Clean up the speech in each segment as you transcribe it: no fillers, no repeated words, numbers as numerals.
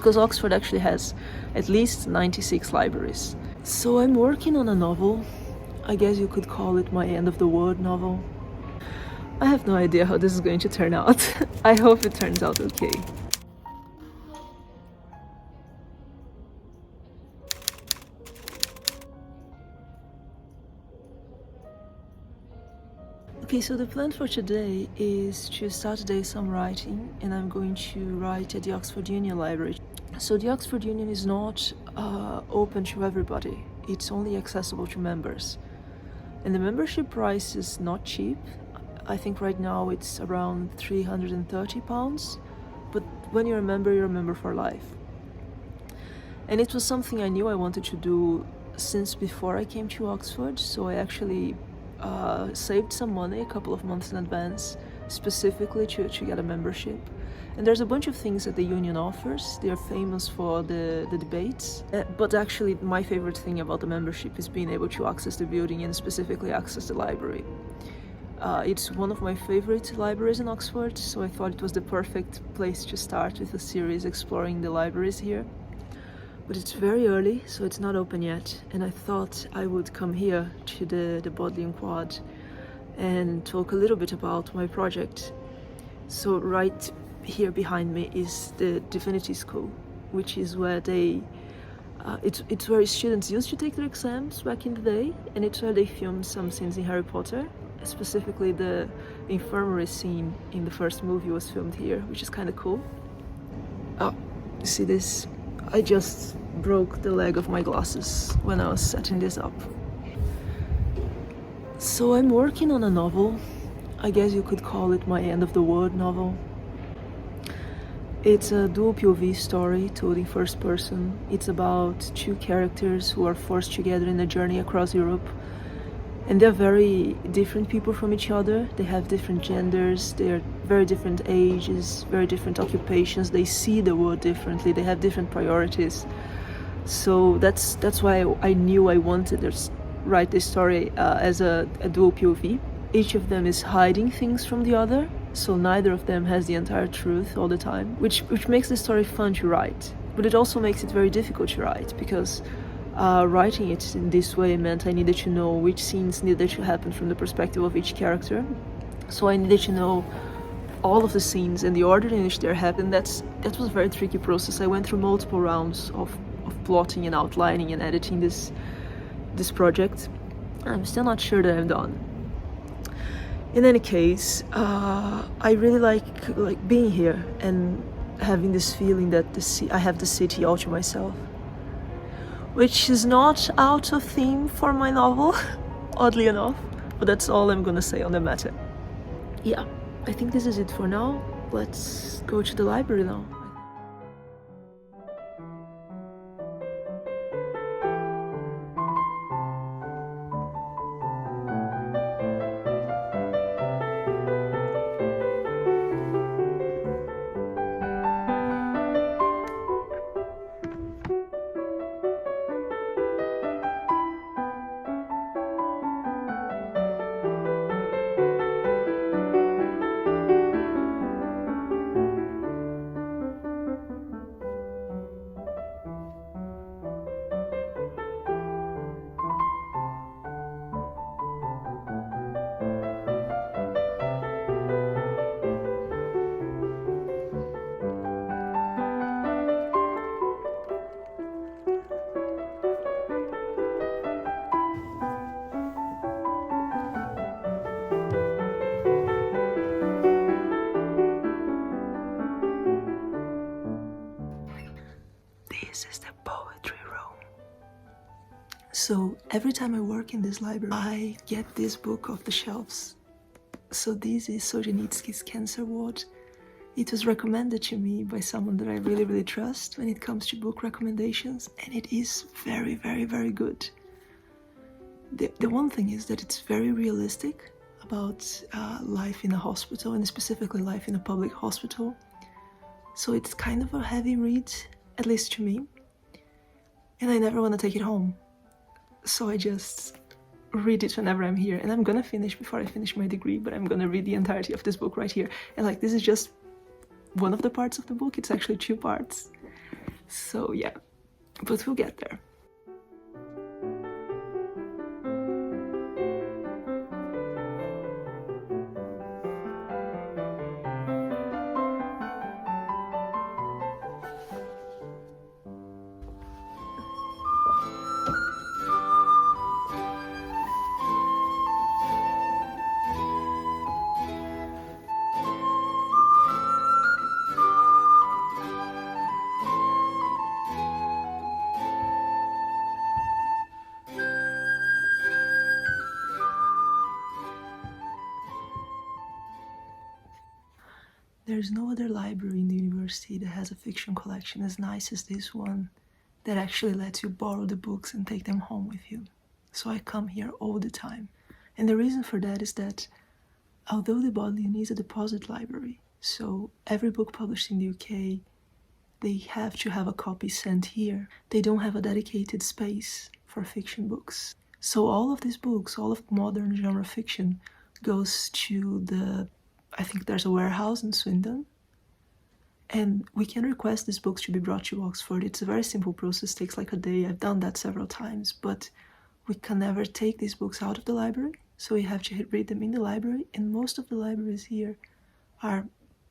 because Oxford actually has at least 96 libraries. So I'm working on a novel. I guess you could call it my end of the world novel. I have no idea how this is going to turn out. I hope it turns out okay. Okay, so the plan for today is to start today some writing, and I'm going to write at the Oxford Union Library. So the Oxford Union is not open to everybody. It's only accessible to members. And the membership price is not cheap. I think right now it's around £330, but when you're a member for life. And it was something I knew I wanted to do since before I came to Oxford, so I actually saved some money a couple of months in advance, specifically to get a membership. And there's a bunch of things that the union offers. They are famous for the debates, but actually my favorite thing about the membership is being able to access the building and specifically access the library. It's one of my favorite libraries in Oxford, so I thought it was the perfect place to start with a series exploring the libraries here. But it's very early, so it's not open yet, and I thought I would come here to the Bodleian Quad and talk a little bit about my project. So right here behind me is the Divinity School, which is where it's where students used to take their exams back in the day, and it's where they filmed some scenes in Harry Potter. Specifically the infirmary scene in the first movie was filmed here, which is kind of cool. Oh, you see this? I just broke the leg of my glasses when I was setting this up. So I'm working on a novel. I guess you could call it my end of the world novel. It's a dual POV story told in first person. It's about two characters who are forced together in a journey across Europe. And they're very different people from each other. They have different genders, they're very different ages, very different occupations. They see the world differently, they have different priorities. So that's why I knew I wanted to write this story as a dual POV. Each of them is hiding things from the other, so neither of them has the entire truth all the time, which makes the story fun to write. But it also makes it very difficult to write, because writing it in this way meant I needed to know which scenes needed to happen from the perspective of each character. So I needed to know all of the scenes and the order in which they happened. That was a very tricky process. I went through multiple rounds of plotting and outlining and editing this project. I'm still not sure that I'm done. In any case, I really like being here and having this feeling that I have the city all to myself, which is not out of theme for my novel, oddly enough, but that's all I'm gonna say on the matter. Yeah, I think this is it for now. Let's go to the library now. This is the poetry room. So every time I work in this library, I get this book off the shelves. So this is Solzhenitsyn's Cancer Ward. It was recommended to me by someone that I really, really trust when it comes to book recommendations, and it is very, very, very good. The one thing is that it's very realistic about life in a hospital, and specifically life in a public hospital. So it's kind of a heavy read, at least to me, and I never want to take it home. So I just read it whenever I'm here, and I'm gonna finish before I finish my degree, but I'm gonna read the entirety of this book right here. And like, this is just one of the parts of the book, it's actually two parts. So yeah, but we'll get there. There's no other library in the university that has a fiction collection as nice as this one, that actually lets you borrow the books and take them home with you. So I come here all the time. And the reason for that is that although the Bodleian is a deposit library, so every book published in the UK, they have to have a copy sent here. They don't have a dedicated space for fiction books. So all of these books, all of modern genre fiction, goes to the, I think there's a warehouse in Swindon, and we can request these books to be brought to Oxford. It's a very simple process, takes like a day. I've done that several times, but we can never take these books out of the library, so we have to read them in the library, and most of the libraries here are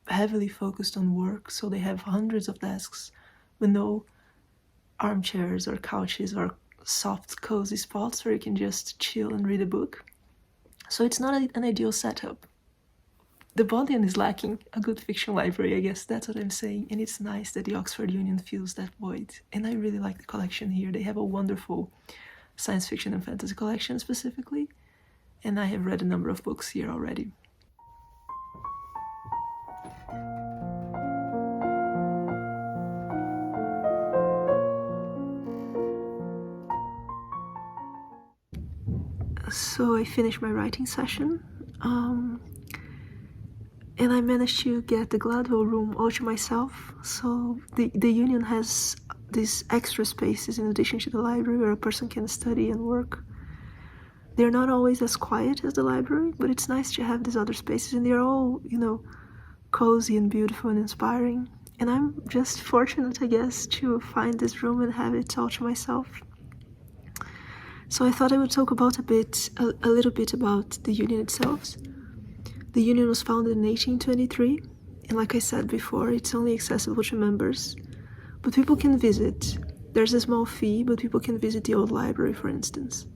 heavily focused on work, so they have hundreds of desks with no armchairs or couches or soft, cozy spots where you can just chill and read a book. So it's not an ideal setup. The Bodleian is lacking a good fiction library, I guess that's what I'm saying, and it's nice that the Oxford Union fills that void. And I really like the collection here. They have a wonderful science fiction and fantasy collection specifically, and I have read a number of books here already. So I finished my writing session, and I managed to get the Gladstone Room all to myself. So the union has these extra spaces in addition to the library where a person can study and work. They're not always as quiet as the library, but it's nice to have these other spaces, and they're all, you know, cozy and beautiful and inspiring. And I'm just fortunate, I guess, to find this room and have it all to myself. So I thought I would talk about a little bit about the union itself. The union was founded in 1823, and like I said before, it's only accessible to members. But people can visit. There's a small fee, but people can visit the old library, for instance.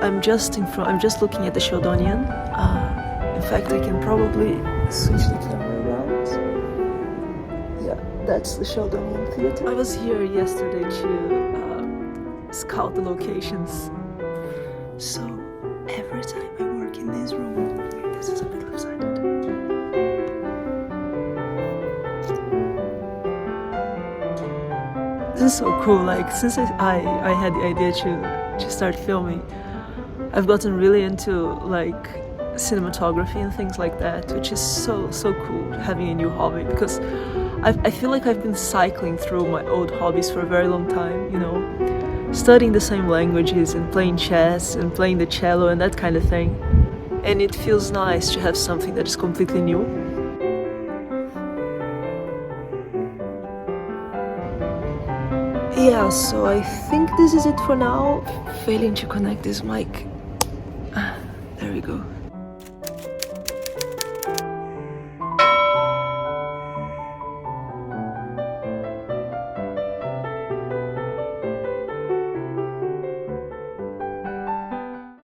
I'm just looking at the Sheldonian. In fact, I can probably switch the camera around. Yeah, that's the Sheldonian Theatre. I was here yesterday to scout the locations. So every time I work in this room, this is a bit lopsided. This is so cool. Like, since I had the idea to start filming, I've gotten really into like cinematography and things like that, which is so cool, having a new hobby, because I feel like I've been cycling through my old hobbies for a very long time, you know, studying the same languages and playing chess and playing the cello and that kind of thing, and it feels nice to have something that is completely new. Yeah, so I think this is it for now. Failing to connect this mic. There we go.